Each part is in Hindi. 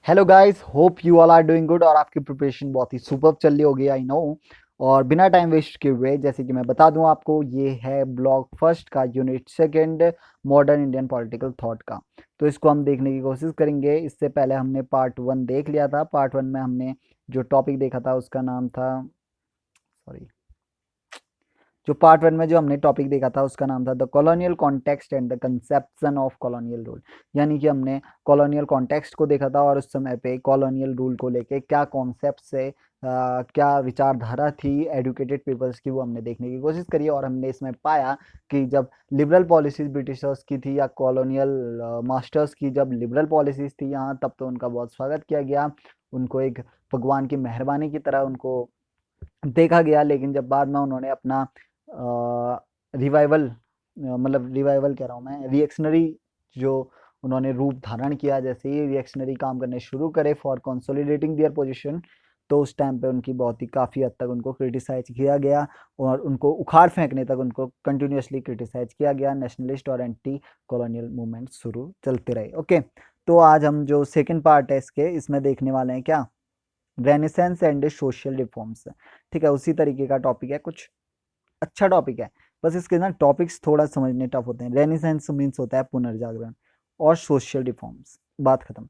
Hello guys, hope you all are doing good और आपकी प्रिपरेशन बहुत ही सुपर चल रही होगी, आई नो। और बिना टाइम वेस्ट किए हुए जैसे कि मैं बता दूं आपको, ये है ब्लॉक फर्स्ट का unit second modern Indian political thought का। तो इसको हम देखने की कोशिश करेंगे। इससे पहले हमने पार्ट वन देख लिया था। पार्ट वन में हमने जो टॉपिक देखा था उसका नाम था, सॉरी, जो पार्ट वन में जो हमने टॉपिक देखा था उसका नाम था the colonial context and the conception of colonial rule. यानी कि हमने कॉलोनियल कॉन्टेक्स्ट को देखा था और उस समय पे कॉलोनियल रूल को लेके क्या कॉन्सेप्ट से क्या विचारधारा थी एडुकेटेड पीपल्स की, वो हमने देखने की कोशिश करी। और हमने इसमें पाया कि जब लिबरल पॉलिसीज ब्रिटिशर्स की थी या कॉलोनियल मास्टर्स की जब लिबरल पॉलिसीज थी यहाँ, तब तो उनका बहुत स्वागत किया गया। उनको एक भगवान की मेहरबानी की तरह उनको देखा गया। लेकिन जब बाद में उन्होंने अपना रिवाइवल, मतलब रिवाइवल कह रहा हूँ मैं, रिएक्शनरी जो उन्होंने रूप धारण किया, जैसे ही रिएक्शनरी काम करने शुरू करे फॉर कंसोलिडेटिंग देयर पोजीशन, तो उस टाइम पे उनकी बहुत ही काफ़ी हद तक उनको क्रिटिसाइज किया गया और उनको उखाड़ फेंकने तक उनको कंटिन्यूसली क्रिटिसाइज किया गया। नेशनलिस्ट और एंटी कॉलोनियल मूवमेंट शुरू चलते रहे। ओके, तो आज हम जो सेकेंड पार्ट है इसके, इसमें देखने वाले हैं क्या, रेनेसेंस एंड सोशल रिफॉर्म्स। ठीक है, उसी तरीके का टॉपिक है, कुछ अच्छा टॉपिक है। बस इसके ना टॉपिक्स थोड़ा समझने टफ होते हैं। रेनेसेंस मीन्स होता है पुनर्जागरण, और सोशल रिफॉर्म्स बात खत्म।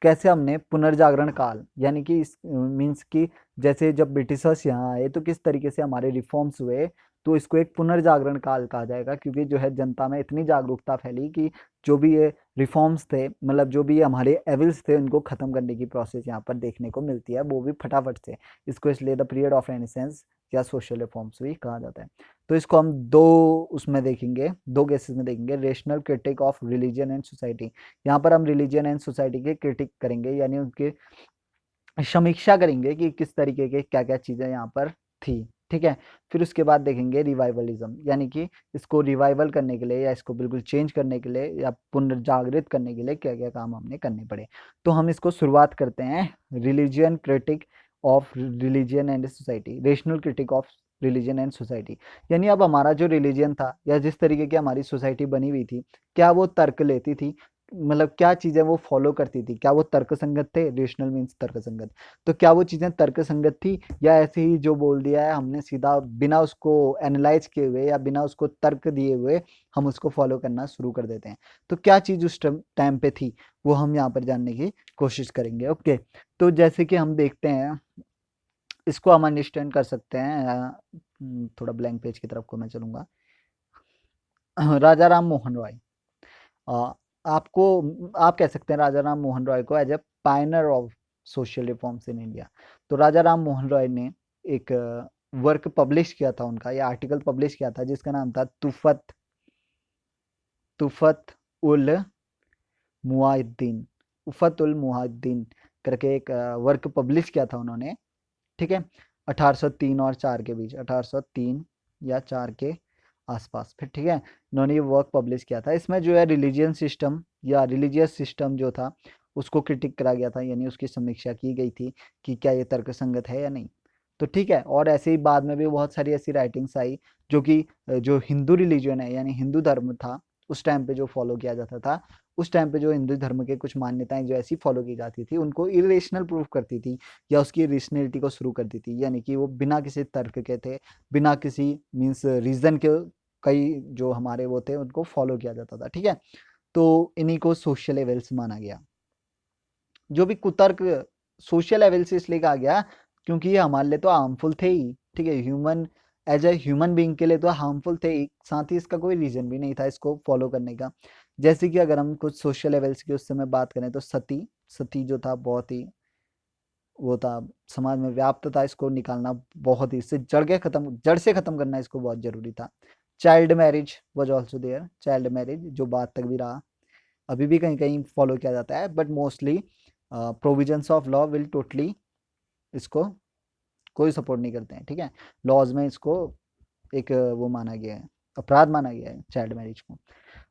कैसे हमने पुनर्जागरण काल, यानी कि इस मीन्स कि जैसे जब ब्रिटिशर्स यहाँ आए तो किस तरीके से हमारे रिफॉर्म्स हुए, तो इसको एक पुनर्जागरण काल कहा जाएगा। क्योंकि जो है जनता में इतनी जागरूकता फैली कि जो भी ये रिफॉर्म्स थे, मतलब जो भी ये हमारे एविल्स थे, उनको ख़त्म करने की प्रोसेस यहाँ पर देखने को मिलती है, वो भी फटाफट से। इसको इसलिए द पीरियड ऑफ रेनेसेंस या सोशल रिफॉर्म्स भी कहा जाता है। तो इसको हम दो उसमें देखेंगे, दो केसेस में देखेंगे। Rational critic of religion and society, यहाँ पर हम रिलीजन एंड सोसाइटी के क्रिटिक करेंगे, यानी उनके समीक्षा करेंगे कि किस तरीके के क्या क्या चीज़ें यहाँ पर थी। ठीक है, फिर उसके बाद देखेंगे रिवाइवलिज्म, यानी कि इसको रिवाइवल करने के लिए या इसको बिल्कुल चेंज करने के लिए या पुनर्जागृत करने के लिए क्या क्या काम हमने करने पड़े। तो हम इसको शुरुआत करते हैं, religion critic of religion and society, rational critic of religion and society. यानी अब हमारा जो रिलीजन था या जिस तरीके की हमारी सोसाइटी बनी हुई थी, क्या वो तर्क लेती थी, मतलब क्या चीज़ें वो फॉलो करती थी, क्या वो तर्कसंगत थे। रेशनल मीन्स तर्कसंगत। तो क्या वो चीज़ें तर्कसंगत थी, या ऐसे ही जो बोल दिया है हमने सीधा बिना उसको एनालाइज किए हुए या बिना उसको तर्क दिए हुए हम उसको फॉलो करना शुरू कर देते हैं। तो क्या चीज़ उस टाइम पे थी, वो हम यहाँ पर जानने की कोशिश करेंगे। ओके, तो जैसे कि हम देखते हैं, इसको हम अंडरस्टैंड कर सकते हैं। थोड़ा ब्लैंक पेज की तरफ को मैं चलूँगा। राजा राम मोहन रॉय, अ, आपको आप कह सकते हैं राजा राम मोहन रॉय को as a pioneer of social reforms in India. तो राजा राम मोहन रॉय ने एक वर्क पब्लिश किया था, उनका या आर्टिकल पब्लिश किया था, जिसका नाम था तुफत तुफत उल मुआद्दीन, उफत उल मुआद्दीन करके एक वर्क पब्लिश किया था उन्होंने। ठीक है, 1803 और 4 के बीच, 1803 या 4 के आसपास फिर। ठीक है, इन्होंने ये वर्क पब्लिश किया था। इसमें जो है रिलीजियन सिस्टम या रिलीजियस सिस्टम जो था उसको क्रिटिक करा गया था, यानी उसकी समीक्षा की गई थी कि क्या ये तर्कसंगत है या नहीं। तो ठीक है, और ऐसे ही बाद में भी बहुत सारी ऐसी राइटिंग्स आई जो कि जो हिंदू रिलीजन है यानी हिंदू धर्म था, उस टाइम पे जो फॉलो किया जाता था, उस टाइम पे जो हिंदू धर्म के कुछ मान्यताएं जो ऐसी फॉलो की जाती थी, उनको इरेशनल प्रूव करती थी या उसकी रेशनलिटी को शुरू कर दी थी। यानी कि वो बिना किसी तर्क के थे, बिना किसी मीन्स रीजन के, कई जो हमारे वो थे उनको फॉलो किया जाता था। ठीक है, तो इन्हीं को सोशल एवेल्स माना गया। जो भी कुतर्क सोशल लेवल से इसलिए कहा गया क्योंकि ये हमारे लिए तो हार्मफुल थे ही। ठीक है, human as a human being के लिए तो हार्मफुल थे ही, साथ ही इसका कोई रीजन भी नहीं था इसको फॉलो करने का। जैसे कि अगर हम कुछ सोशल लेवल्स की उस समय बात करें तो सती सती जो था बहुत ही वो था, समाज में व्याप्त था, इसको निकालना बहुत ही, इससे जड़ से खत्म करना इसको बहुत जरूरी था। Child marriage was also there, child marriage जो बाद तक भी रहा, अभी भी कहीं कहीं फॉलो किया जाता है, but mostly provisions of law will totally इसको कोई सपोर्ट नहीं करते हैं। ठीक है, लॉज में इसको एक वो माना गया है, अपराध माना गया है चाइल्ड मैरिज को।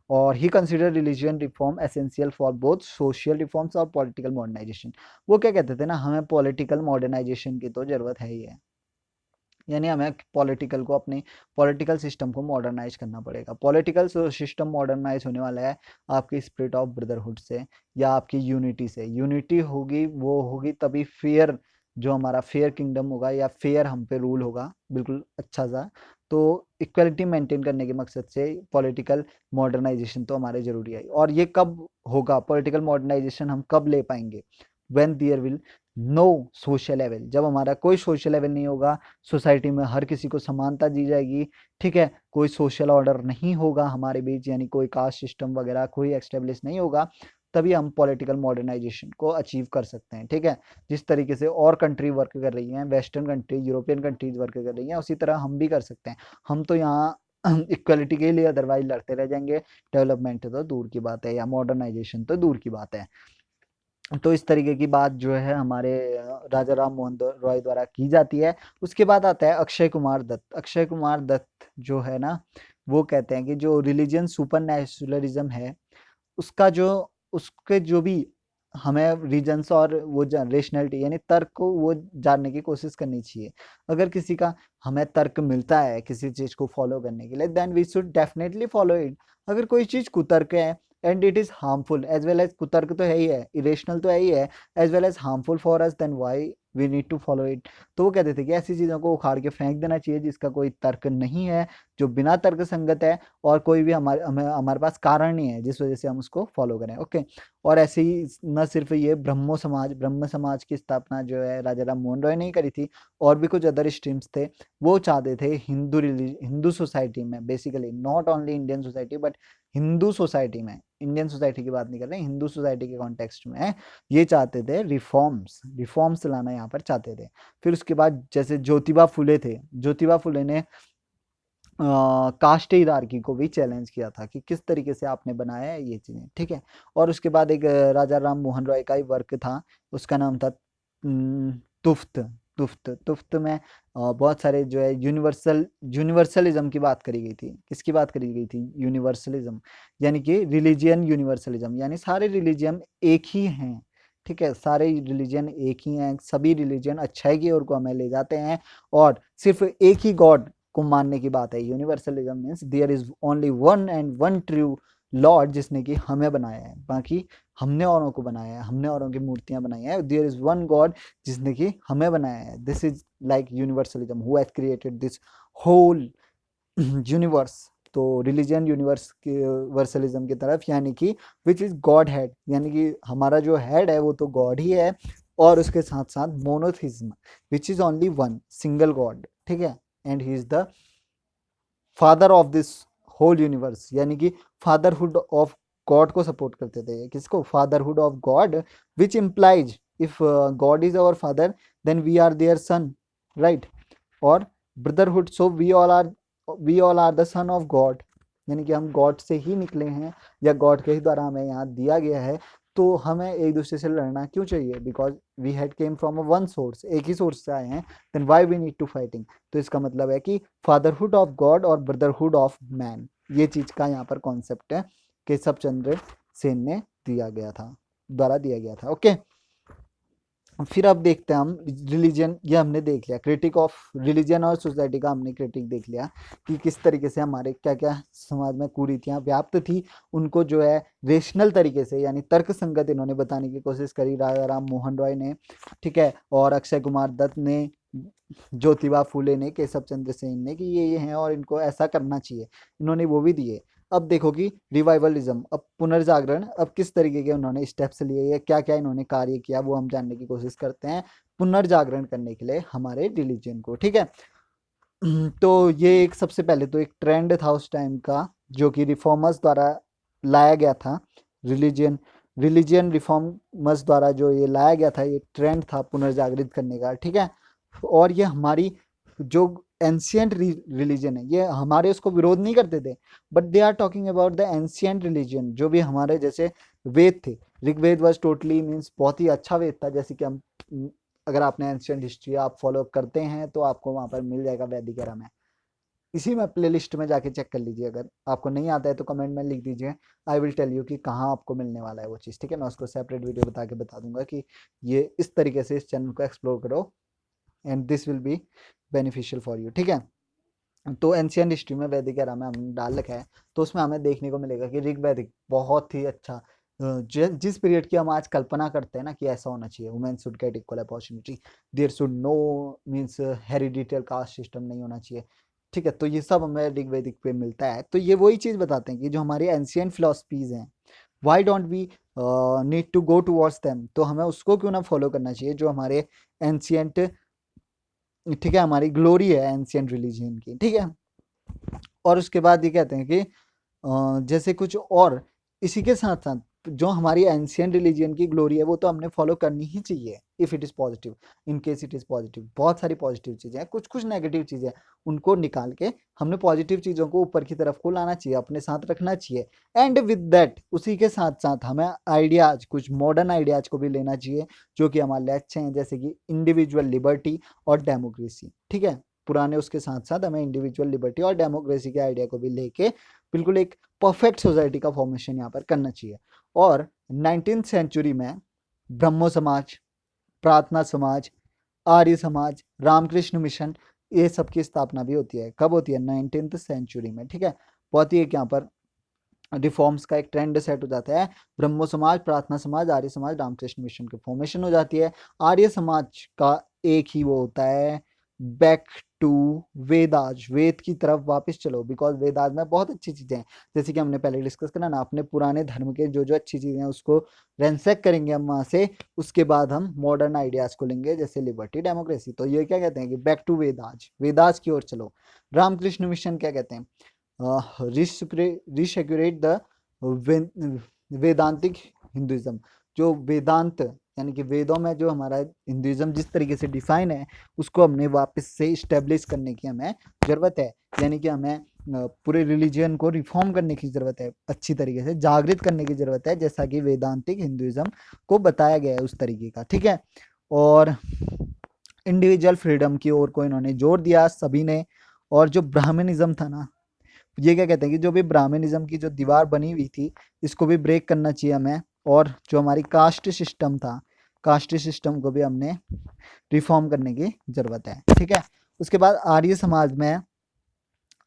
और he consider religion reform essential for both social reforms और पॉलिटिकल मॉडर्नाइजेशन। वो क्या कहते थे ना, हमें पॉलिटिकल मॉडर्नाइजेशन की तो जरूरत है ही है, यानी हमें पॉलिटिकल को, अपने पॉलिटिकल सिस्टम को मॉडर्नाइज करना पड़ेगा। पॉलिटिकल सिस्टम मॉडर्नाइज होने वाला है आपकी स्पिरिट ऑफ ब्रदरहुड से या आपकी यूनिटी से। यूनिटी होगी, वो होगी तभी फेयर, जो हमारा फेयर किंगडम होगा या फेयर हम पे रूल होगा बिल्कुल अच्छा सा। तो इक्वलिटी मेंटेन करने के मकसद से पॉलिटिकल मॉडर्नाइजेशन तो हमारे जरूरी है। और ये कब होगा पॉलिटिकल मॉडर्नाइजेशन, हम कब ले पाएंगे? When there will no social level, जब हमारा कोई सोशल लेवल नहीं होगा, सोसाइटी में हर किसी को समानता दी जाएगी, ठीक है, कोई सोशल ऑर्डर नहीं होगा हमारे बीच, यानी कोई कास्ट सिस्टम वगैरह कोई एस्टेब्लिश नहीं होगा, तभी हम पॉलिटिकल मॉडर्नाइजेशन को अचीव कर सकते हैं। ठीक है, जिस तरीके से और कंट्री वर्क कर रही हैं, western country, European countries work कर रही हैं, उसी तरह हम भी कर सकते हैं। हम तो यहाँ इक्वलिटी के लिए अदरवाइज लड़ते रह जाएंगे, डेवलपमेंट तो दूर की बात है या मॉडर्नाइजेशन तो दूर की बात है। तो इस तरीके की बात जो है हमारे राजा राम मोहन रॉय द्वारा की जाती है। उसके बाद आता है अक्षय कुमार दत्त। अक्षय कुमार दत्त जो है ना, वो कहते हैं कि जो रिलीजियन सुपर नेचुरलिज्म है, उसका जो उसके जो भी हमें रीजंस और वो रेशनैलिटी यानी तर्क को वो जानने की कोशिश करनी चाहिए। अगर किसी का हमें तर्क मिलता है किसी चीज़ को फॉलो करने के लिए, then we should definitely follow it. अगर कोई चीज़ कुतर्क है and it is harmful as well as, कुतर्क तो है ही है, इरेशनल तो है ही है, as well as harmful for us, then why we need to follow it. तो वो कहते थे कि ऐसी चीज़ों को उखाड़ के फेंक देना चाहिए जिसका कोई तर्क नहीं है, जो बिना तर्क संगत है, और कोई भी हमारे पास कारण नहीं है जिस वजह से हम उसको फॉलो करें। ओके। और ऐसे ही न सिर्फ ये ब्रह्म समाज की स्थापना जो है राजा राम मोहन रॉय ने ही करी थी, और भी कुछ अदर स्ट्रीम्स थे। वो चाहते थे हिंदू सोसाइटी में, basically not only Indian society but Hindu society में, इंडियन सोसाइटी की बात नहीं कर रहे, हिंदू सोसाइटी के कॉन्टेक्स्ट में ये चाहते थे रिफॉर्म्स लाना यहाँ पर चाहते थे। फिर उसके बाद जैसे ज्योतिबा फुले थे, ज्योतिबा फुले ने कास्ट हिरार्की को भी चैलेंज किया था कि किस तरीके से आपने बनाया है ये चीज़ें। ठीक है। और उसके बाद एक राजा राम मोहन रॉय का ही वर्क था, उसका नाम था तुफ्त। तुफ्त में बहुत सारे जो है यूनिवर्सलिज्म की बात करी गई थी। किसकी बात करी गई थी? यूनिवर्सलिज्म, यानी कि रिलीजियन यूनिवर्सलिज्म, यानी सारे रिलीजियन एक ही हैं। ठीक है, सारे रिलीजन एक ही हैं, सभी रिलीजन अच्छाई की ओर को हमें ले जाते हैं, और सिर्फ एक ही गॉड को मानने की बात है। Universalism means there is only one and one true lord, जिसने कि हमें बनाया है, बाकी हमने औरों को बनाया है, हमने औरों की मूर्तियां बनाई है। देयर इज वन गॉड जिसने कि हमें बनाया है। This is like universalism, who has created this whole universe. तो रिलीजन यूनिवर्सलिज्म की तरफ, यानी कि विच इज गॉड हेड, यानी कि हमारा जो हेड है वो तो गॉड ही है, और उसके साथ साथ monotheism which is only one single God. ठीक है, and he is the father of this whole universe, यानी कि फादरहुड ऑफ गॉड को सपोर्ट करते थे। किसको? Fatherhood of God, which implies if God is our father then we are their son, right. और brotherhood, so we all are the son of God, यानी कि हम गॉड से ही निकले हैं, या गॉड के ही द्वारा हमें यहाँ दिया गया है। तो हमें एक दूसरे से लड़ना क्यों चाहिए? Because we had came from a one source, एक ही सोर्स से आए हैं, then why we need to fighting. तो इसका मतलब है कि फादरहुड ऑफ गॉड और ब्रदरहुड ऑफ मैन, ये चीज का यहाँ पर कॉन्सेप्ट है, केशव चंद्र सेन ने द्वारा दिया गया था। ओके। फिर अब देखते हैं हम रिलीजन, ये हमने देख लिया, क्रिटिक ऑफ रिलीजन और सोसाइटी का हमने क्रिटिक देख लिया कि किस तरीके से हमारे क्या क्या समाज में कुरीतियां व्याप्त थी, उनको जो है रेशनल तरीके से यानी तर्क संगत इन्होंने बताने की कोशिश करी, राजा राम मोहन रॉय ने। ठीक है, और अक्षय कुमार दत्त ने, ज्योतिबा फूले ने, केशव चंद्र सेन ने, कि ये हैं और इनको ऐसा करना चाहिए, इन्होंने वो भी दिए। अब देखो कि रिवाइवलिज्म, अब पुनर्जागरण, अब किस तरीके के उन्होंने स्टेप्स लिए या क्या क्या इन्होंने कार्य किया, वो हम जानने की कोशिश करते हैं पुनर्जागरण करने के लिए हमारे रिलीजन को। ठीक है। तो ये एक सबसे पहले तो एक ट्रेंड था उस टाइम का, जो कि रिफॉर्मर्स द्वारा लाया गया था। रिलीजियन रिलीजियन रिफॉर्मर्स द्वारा जो ये लाया गया था, ये ट्रेंड था पुनर्जागृत करने का। ठीक है। और ये हमारी जो एंशियंट रिलीजन है, ये हमारे उसको विरोध नहीं करते थे, but they are talking about the ancient religion, जो भी हमारे जैसे वेद थे। ऋग्वेद वॉज टोटली मीन्स बहुत ही अच्छा वेद था, जैसे कि हम, अगर आपने एंशियंट हिस्ट्री आप फॉलो करते हैं तो आपको वहाँ पर मिल जाएगा वैदिक एरा में। इसी में प्ले लिस्ट में जाके चेक कर लीजिए, अगर आपको नहीं आता है तो कमेंट में लिख दीजिए, आई विल टेल यू कि कहाँ आपको मिलने वाला है वो चीज़। ठीक है, मैं उसको सेपरेट वीडियो बता दूंगा कि ये इस तरीके से इस चैनल को एक्सप्लोर करो and this will be beneficial for you, ठीक है। तो एंशियंट हिस्ट्री में वैदिक एरा में हमने डाल रखा है, तो उसमें हमें देखने को मिलेगा कि ऋग वैदिक बहुत ही अच्छा जिस पीरियड की हम आज कल्पना करते हैं ना कि ऐसा होना चाहिए, women should get equal opportunity, there should no means hereditary caste system नहीं होना चाहिए, ठीक है। तो ये सब हमें ऋग वैदिक पे मिलता है। तो ये वही चीज़ बताते हैं कि जो हमारी एंशियंट फिलोसफीज हैं, why don't we need to go towards them, तो हमें उसको क्यों ना फॉलो करना चाहिए जो हमारे एंशियंट, ठीक है, हमारी ग्लोरी है एंशियंट रिलीजन की, ठीक है। और उसके बाद ये कहते हैं कि जैसे कुछ और इसी के साथ साथ जो हमारी एंशियंट रिलीजन की ग्लोरी है वो तो हमने फॉलो करनी ही चाहिए, if it is positive, in case it is positive. बहुत सारी पॉजिटिव चीजें हैं, कुछ कुछ नेगेटिव चीजें हैं, उनको निकाल के हमने पॉजिटिव चीजों को ऊपर की तरफ को लाना चाहिए, अपने साथ रखना चाहिए। एंड विद दैट उसी के साथ साथ हमें आइडियाज, कुछ मॉडर्न आइडियाज को भी लेना चाहिए जो कि हमारे लिए अच्छे हैं, जैसे कि इंडिविजुअल लिबर्टी और डेमोक्रेसी, ठीक है। पुराने उसके साथ साथ हमें इंडिविजुअल लिबर्टी और डेमोक्रेसी के आइडिया को भी लेके बिल्कुल एक परफेक्ट सोसाइटी का फॉर्मेशन यहाँ पर करना चाहिए। और 19th सेंचुरी में ब्रह्मो समाज, प्रार्थना समाज, आर्य समाज, रामकृष्ण मिशन, ये सब की स्थापना भी होती है। कब होती है? 19th सेंचुरी में, ठीक है। बहुत ही एक यहाँ पर रिफॉर्म्स का एक ट्रेंड सेट हो जाता है। ब्रह्मो समाज, प्रार्थना समाज, आर्य समाज, रामकृष्ण मिशन की फॉर्मेशन हो जाती है। आर्य समाज का एक ही वो होता है, बैक टू वेदाज, वेद की तरफ वापस चलो, बिकॉज वेदाज में बहुत अच्छी चीजें हैं, जैसे कि हमने पहले डिस्कस करा ना, अपने पुराने धर्म के जो जो अच्छी चीजें हैं उसको रेंसेक करेंगे हम वहां से, उसके बाद हम मॉडर्न आइडियाज को लेंगे, जैसे लिबर्टी, डेमोक्रेसी। तो ये क्या कहते हैं कि बैक टू वेदाज, वेदाज की ओर चलो। रामकृष्ण मिशन क्या कहते हैं? रिसेक्यूरेट द वेदांतिक हिंदुइज्म, जो वेदांत यानी कि वेदों में जो हमारा हिंदुइज्म जिस तरीके से डिफाइन है उसको हमने वापस से इस्टेब्लिश करने की हमें ज़रूरत है, यानी कि हमें पूरे रिलीजियन को रिफॉर्म करने की ज़रूरत है, अच्छी तरीके से जागृत करने की ज़रूरत है, जैसा कि वेदांतिक हिंदुइज्म को बताया गया है उस तरीके का, ठीक है। और इंडिविजुअल फ्रीडम की ओर को इन्होंने जोर दिया सभी ने। और जो ब्राह्मणिज्म था ना, ये क्या कहते हैं कि जो भी ब्राह्मणिज्म की जो दीवार बनी हुई थी इसको भी ब्रेक करना चाहिए हमें, और जो हमारी कास्ट सिस्टम था, कास्ट सिस्टम को भी हमने रिफॉर्म करने की जरूरत है, ठीक है। उसके बाद आर्य समाज में,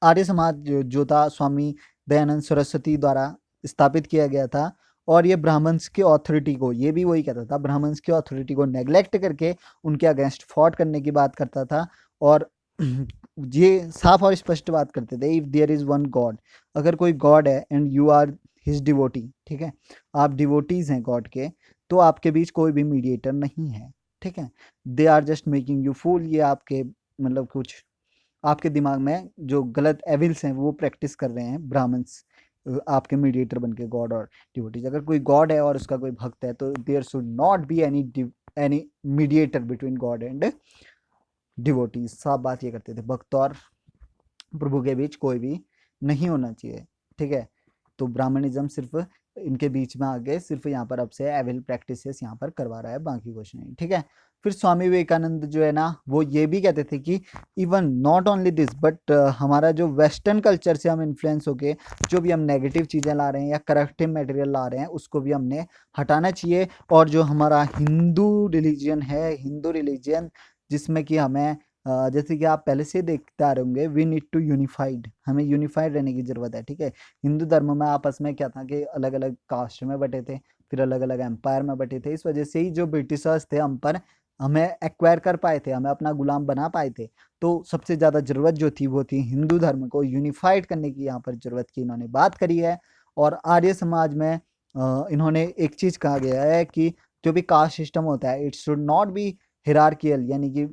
आर्य समाज जो था स्वामी दयानंद सरस्वती द्वारा स्थापित किया गया था, और ये ब्राह्मण्स की अथॉरिटी को, ये भी वही कहता था, ब्राह्मण्स की अथॉरिटी को नेग्लेक्ट करके उनके अगेंस्ट फॉट करने की बात करता था। और ये साफ और स्पष्ट बात करते थे, if there is one God, अगर कोई गॉड है and you are his devotee, ठीक है, आप डिवोटीज हैं गॉड के, तो आपके बीच कोई भी मीडिएटर नहीं है, ठीक है। They are just making you fool, ये आपके मतलब कुछ आपके दिमाग में जो गलत एविल्स हैं वो प्रैक्टिस कर रहे हैं ब्राह्मण्स, आपके मीडिएटर बन के गॉड और डिवोटीज। अगर कोई गॉड है और उसका कोई भक्त है तो there should not be any mediator between God and devotees. साफ बात ये करते थे, भक्त और प्रभु के बीच कोई भी नहीं होना चाहिए, ठीक है। तो ब्राह्मणिज्म सिर्फ इनके बीच में आ गए, सिर्फ यहाँ पर अब से एविल प्रैक्टिसेस यहाँ पर करवा रहा है, बाकी कुछ नहीं, ठीक है। फिर स्वामी विवेकानंद जो है ना, वो ये भी कहते थे कि even not only this but हमारा जो वेस्टर्न कल्चर से हम इन्फ्लुएंस होके जो भी हम नेगेटिव चीज़ें ला रहे हैं या करप्टिव मटेरियल ला रहे हैं उसको भी हमने हटाना चाहिए। और जो हमारा हिंदू रिलीजियन है, हिंदू रिलीजियन जिसमें कि हमें जैसे कि आप पहले से देखते आ रहे होंगे, वी नीड टू यूनिफाइड, हमें यूनिफाइड रहने की जरूरत है, ठीक है। हिंदू धर्म में आपस में क्या था कि अलग अलग कास्ट में बटे थे, फिर अलग अलग एम्पायर में बटे थे, इस वजह से ही जो ब्रिटिशर्स थे हम पर, हमें एक्वायर कर पाए थे, हमें अपना गुलाम बना पाए थे। तो सबसे ज़्यादा ज़रूरत जो थी वो थी हिंदू धर्म को यूनिफाइड करने की, यहाँ पर ज़रूरत की इन्होंने बात करी है। और आर्य समाज में इन्होंने एक चीज़ कहा गया है कि जो भी कास्ट सिस्टम होता है इट शुड नॉट बी हिरार्कियल, यानी कि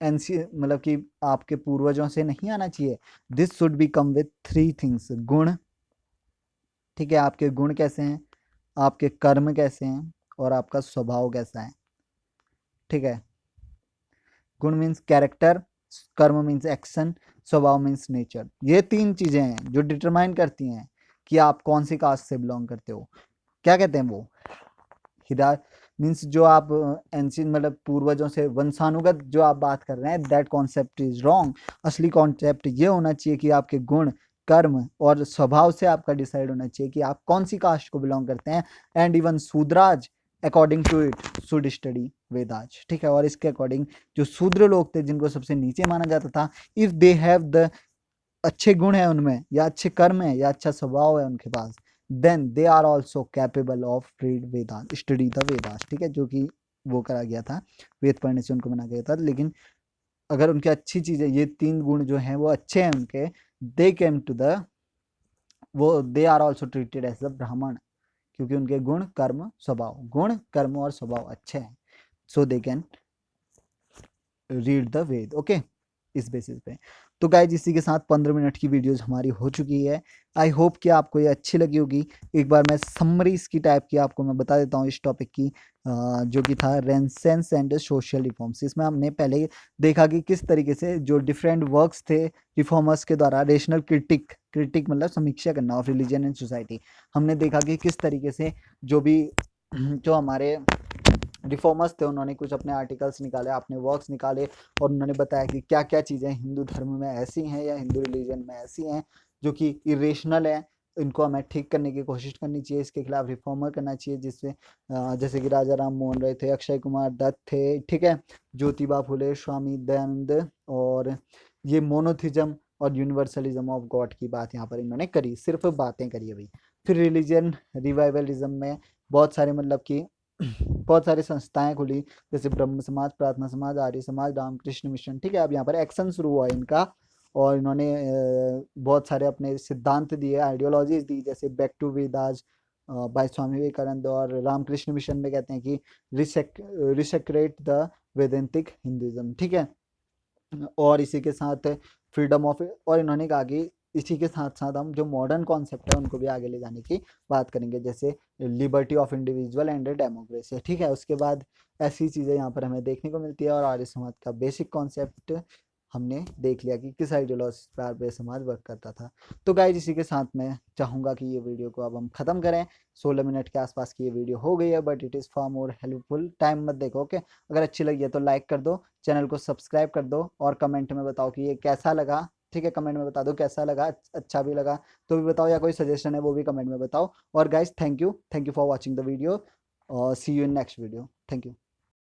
एनसी मतलब कि आपके पूर्वजों से नहीं आना चाहिए। This should be come with three things, गुण, ठीक है, आपके गुण कैसे हैं, आपके कर्म कैसे हैं, और आपका स्वभाव कैसा है, ठीक है। गुण मीन्स कैरेक्टर, कर्म मीन्स एक्शन, स्वभाव मीन्स नेचर। ये तीन चीजें हैं जो डिटरमाइन करती हैं कि आप कौन सी कास्ट से बिलोंग करते हो। क्या कहते हैं वो? हिदायत मीन्स जो आप एंशियंट मतलब पूर्वजों से वंशानुगत जो आप बात कर रहे हैं, दैट कॉन्सेप्ट इज रॉन्ग। असली कॉन्सेप्ट ये होना चाहिए कि आपके गुण, कर्म और स्वभाव से आपका डिसाइड होना चाहिए कि आप कौन सी कास्ट को बिलोंग करते हैं। And even Shudras according to it should study Vedas, ठीक है। और इसके अकॉर्डिंग जो शूद्र लोग थे, जिनको सबसे नीचे माना जाता था, इफ दे हैव द अच्छे गुण है उनमें, या अच्छे कर्म है, या अच्छा स्वभाव है उनके पास, then they are also capable of read Vedas, study the Vedas, ठीक है। जो कि वो करा गया था, वेद पढ़ने से उनको मना गया था। लेकिन अगर उनकी अच्छी चीजें, ये 3 गुण जो हैं वो अच्छे हैं उनके, दे केम टू द, वो they are also treated as the Brahmin, क्योंकि उनके गुण कर्म स्वभाव, गुण कर्म और स्वभाव अच्छे हैं, so they can read the Veda, okay, इस बेसिस पे। तो गाइज इसी के साथ 15 मिनट की वीडियोस हमारी हो चुकी है। आई होप कि आपको ये अच्छी लगी होगी। एक बार मैं समरी इसकी टाइप की आपको मैं बता देता हूँ इस टॉपिक की, जो कि था रेनेसेंस एंड सोशल रिफॉर्म्स। इसमें हमने पहले देखा कि किस तरीके से जो डिफरेंट वर्क्स थे रिफॉर्मर्स के द्वारा, रेशनल क्रिटिक मतलब समीक्षा करना ऑफ रिलीजन एंड सोसाइटी, हमने देखा कि किस तरीके से जो भी जो हमारे रिफॉर्मर्स थे, उन्होंने कुछ अपने आर्टिकल्स निकाले, अपने वर्क्स निकाले, और उन्होंने बताया कि क्या क्या चीज़ें हिंदू धर्म में ऐसी हैं या हिंदू रिलीजन में ऐसी हैं जो कि इरेशनल है, इनको हमें ठीक करने की कोशिश करनी चाहिए, इसके खिलाफ रिफॉर्मर करना चाहिए, जिससे जैसे कि राजा राम मोहन राय थे, अक्षय कुमार दत्त थे, ठीक है, ज्योतिबा फुले, स्वामी दयानंद, और ये मोनोथिज्म और यूनिवर्सलिज्म ऑफ गॉड की बात यहाँ पर इन्होंने करी, सिर्फ बातें करी अभी। फिर रिलीजन रिवाइवलिज्म में बहुत सारे मतलब कि बहुत सारी संस्थाएं खुली, जैसे ब्रह्म समाज, प्रार्थना समाज, आर्य समाज, रामकृष्ण मिशन, ठीक है। अब यहाँ पर एक्शन शुरू हुआ है इनका, और इन्होंने बहुत सारे अपने सिद्धांत दिए, आइडियोलॉजीज दी, जैसे back to Vedas bye Swami Vivekananda, और रामकृष्ण मिशन में कहते हैं कि रिसेक्रेट द वेदांतिक हिंदुइज्म, ठीक है। और इसी के साथ फ्रीडम ऑफ, और इन्होंने कहा कि इसी के साथ साथ हम जो मॉडर्न कॉन्सेप्ट है उनको भी आगे ले जाने की बात करेंगे, जैसे liberty of individual and democracy, ठीक है। उसके बाद ऐसी चीज़ें यहाँ पर हमें देखने को मिलती है, और आर्य समाज का बेसिक कॉन्सेप्ट हमने देख लिया कि किस आइडियोलॉजी पर आर्य समाज वर्क करता था। तो गाइज इसी के साथ मैं चाहूँगा कि ये वीडियो को अब हम ख़त्म करें। 16 मिनट के आसपास की ये वीडियो हो गई है, but it is for more helpful, time मत देखो, ओके। अगर अच्छी लगी है तो लाइक कर दो, चैनल को सब्सक्राइब कर दो, और कमेंट में बताओ कि ये कैसा लगा, ठीक है। कमेंट में बता दो कैसा लगा, अच्छा भी लगा तो भी बताओ, या कोई सजेशन है वो भी कमेंट में बताओ। और guys thank you for watching the video, और see you in next video, thank you.